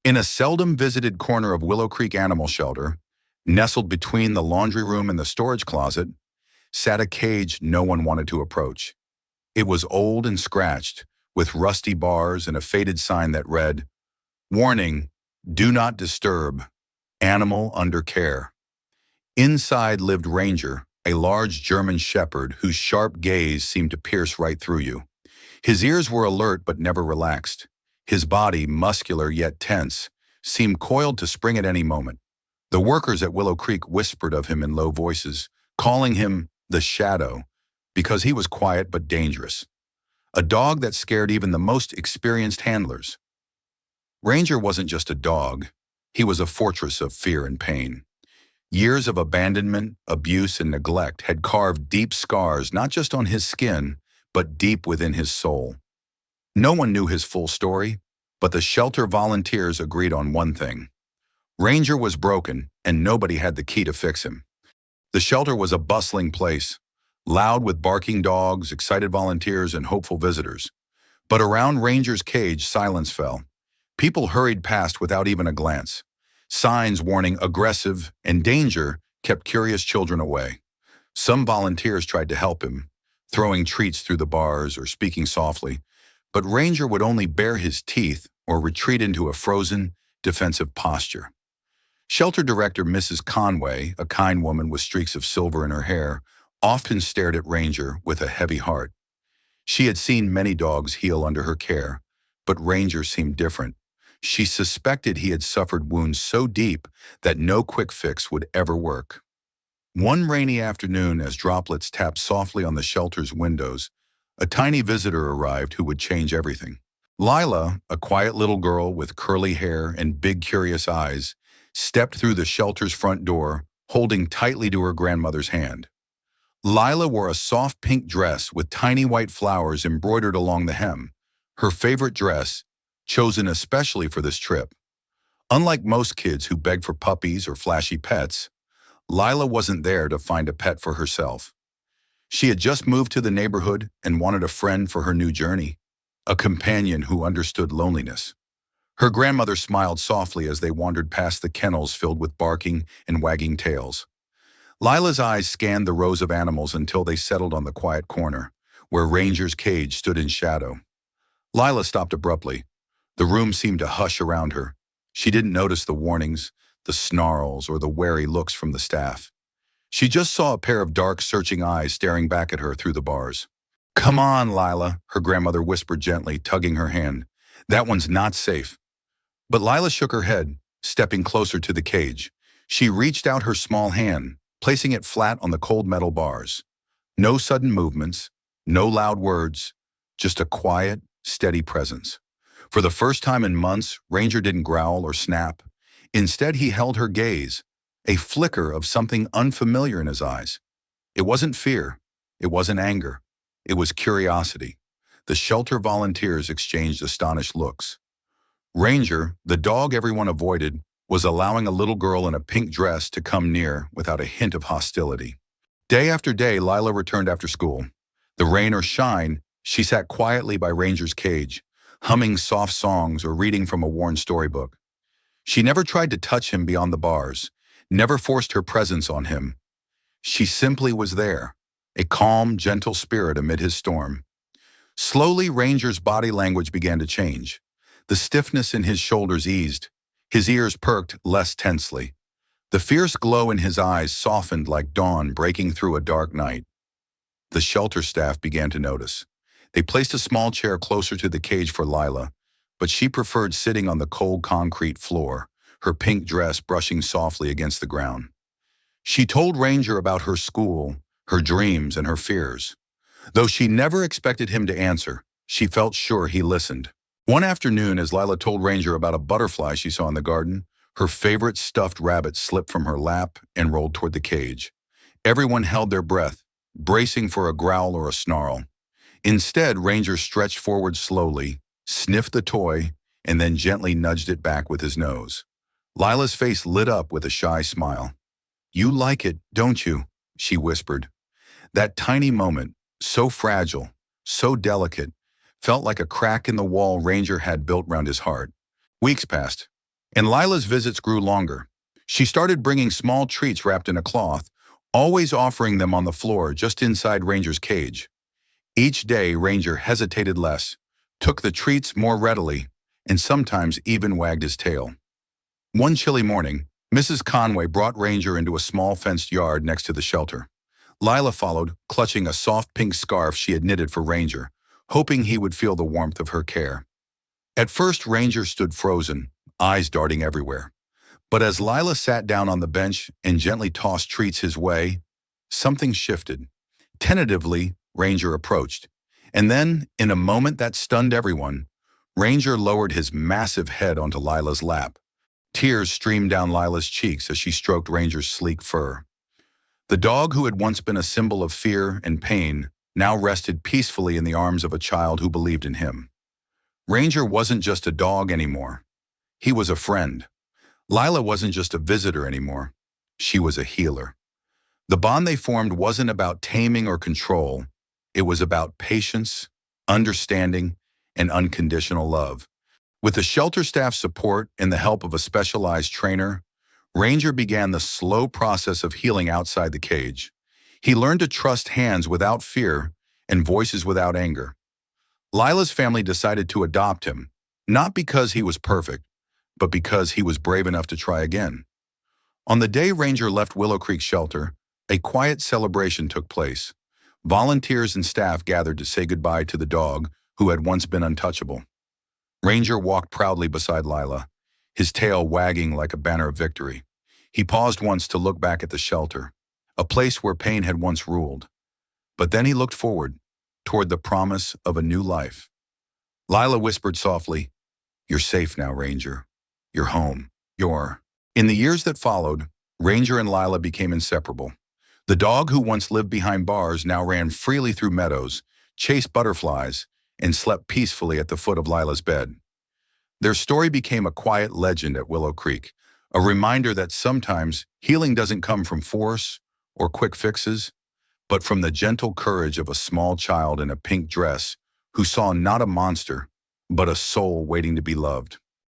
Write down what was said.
In a seldom visited corner of Willow Creek Animal Shelter, nestled between the laundry room and the storage closet, sat a cage no one wanted to approach. It was old and scratched, with rusty bars and a faded sign that read, "Warning, do not disturb, animal under care." Inside lived Ranger, a large German shepherd whose sharp gaze seemed to pierce right through you. His ears were alert but never relaxed. His body, muscular yet tense, seemed coiled to spring at any moment. The workers at Willow Creek whispered of him in low voices, calling him the Shadow, because he was quiet but dangerous. A dog that scared even the most experienced handlers. Ranger wasn't just a dog. He was a fortress of fear and pain. Years of abandonment, abuse, and neglect had carved deep scars not just on his skin, but deep within his soul. No one knew his full story, but the shelter volunteers agreed on one thing. Ranger was broken, and nobody had the key to fix him. The shelter was a bustling place, loud with barking dogs, excited volunteers, and hopeful visitors. But around Ranger's cage, silence fell. People hurried past without even a glance. Signs warning aggressive and danger kept curious children away. Some volunteers tried to help him, throwing treats through the bars or speaking softly, but Ranger would only bare his teeth or retreat into a frozen, defensive posture. Shelter director Mrs. Conway, a kind woman with streaks of silver in her hair, often stared at Ranger with a heavy heart. She had seen many dogs heal under her care, but Ranger seemed different. She suspected he had suffered wounds so deep that no quick fix would ever work. One rainy afternoon, as droplets tapped softly on the shelter's windows, a tiny visitor arrived who would change everything. Lila, a quiet little girl with curly hair and big curious eyes, stepped through the shelter's front door, holding tightly to her grandmother's hand. Lila wore a soft pink dress with tiny white flowers embroidered along the hem, her favorite dress, chosen especially for this trip. Unlike most kids who beg for puppies or flashy pets, Lila wasn't there to find a pet for herself. She had just moved to the neighborhood and wanted a friend for her new journey, a companion who understood loneliness. Her grandmother smiled softly as they wandered past the kennels filled with barking and wagging tails. Lila's eyes scanned the rows of animals until they settled on the quiet corner, where Ranger's cage stood in shadow. Lila stopped abruptly. The room seemed to hush around her. She didn't notice the warnings, the snarls, or the wary looks from the staff. She just saw a pair of dark, searching eyes staring back at her through the bars. "Come on, Lila," her grandmother whispered gently, tugging her hand. "That one's not safe." But Lila shook her head, stepping closer to the cage. She reached out her small hand, placing it flat on the cold metal bars. No sudden movements, no loud words, just a quiet, steady presence. For the first time in months, Ranger didn't growl or snap. Instead, he held her gaze, a flicker of something unfamiliar in his eyes. It wasn't fear. It wasn't anger. It was curiosity. The shelter volunteers exchanged astonished looks. Ranger, the dog everyone avoided, was allowing a little girl in a pink dress to come near without a hint of hostility. Day after day, Lila returned after school. The rain or shine, she sat quietly by Ranger's cage, humming soft songs or reading from a worn storybook. She never tried to touch him beyond the bars, never forced her presence on him. She simply was there, a calm, gentle spirit amid his storm. Slowly, Ranger's body language began to change. The stiffness in his shoulders eased. His ears perked less tensely. The fierce glow in his eyes softened like dawn breaking through a dark night. The shelter staff began to notice. They placed a small chair closer to the cage for Lila, but she preferred sitting on the cold concrete floor, her pink dress brushing softly against the ground. She told Ranger about her school, her dreams, and her fears. Though she never expected him to answer, she felt sure he listened. One afternoon, as Lila told Ranger about a butterfly she saw in the garden, her favorite stuffed rabbit slipped from her lap and rolled toward the cage. Everyone held their breath, bracing for a growl or a snarl. Instead, Ranger stretched forward slowly, sniffed the toy, and then gently nudged it back with his nose. Lila's face lit up with a shy smile. "You like it, don't you?" she whispered. That tiny moment, so fragile, so delicate, felt like a crack in the wall Ranger had built round his heart. Weeks passed. And Lila's visits grew longer. She started bringing small treats wrapped in a cloth, always offering them on the floor just inside Ranger's cage. Each day, Ranger hesitated less, took the treats more readily, and sometimes even wagged his tail. One chilly morning, Mrs. Conway brought Ranger into a small fenced yard next to the shelter. Lila followed, clutching a soft pink scarf she had knitted for Ranger, hoping he would feel the warmth of her care. At first, Ranger stood frozen, eyes darting everywhere. But as Lila sat down on the bench and gently tossed treats his way, something shifted. Tentatively, Ranger approached. And then, in a moment that stunned everyone, Ranger lowered his massive head onto Lila's lap. Tears streamed down Lila's cheeks as she stroked Ranger's sleek fur. The dog who had once been a symbol of fear and pain now rested peacefully in the arms of a child who believed in him. Ranger wasn't just a dog anymore. He was a friend. Lila wasn't just a visitor anymore. She was a healer. The bond they formed wasn't about taming or control. It was about patience, understanding, and unconditional love. With the shelter staff's support and the help of a specialized trainer, Ranger began the slow process of healing outside the cage. He learned to trust hands without fear and voices without anger. Lila's family decided to adopt him, not because he was perfect, but because he was brave enough to try again. On the day Ranger left Willow Creek Shelter, a quiet celebration took place. Volunteers and staff gathered to say goodbye to the dog who had once been untouchable. Ranger walked proudly beside Lila, his tail wagging like a banner of victory. He paused once to look back at the shelter, a place where pain had once ruled. But then he looked forward, toward the promise of a new life. Lila whispered softly, "You're safe now, Ranger. You're home. You're..." In the years that followed, Ranger and Lila became inseparable. The dog who once lived behind bars now ran freely through meadows, chased butterflies, and slept peacefully at the foot of Lila's bed. Their story became a quiet legend at Willow Creek, a reminder that sometimes healing doesn't come from force or quick fixes, but from the gentle courage of a small child in a pink dress who saw not a monster, but a soul waiting to be loved.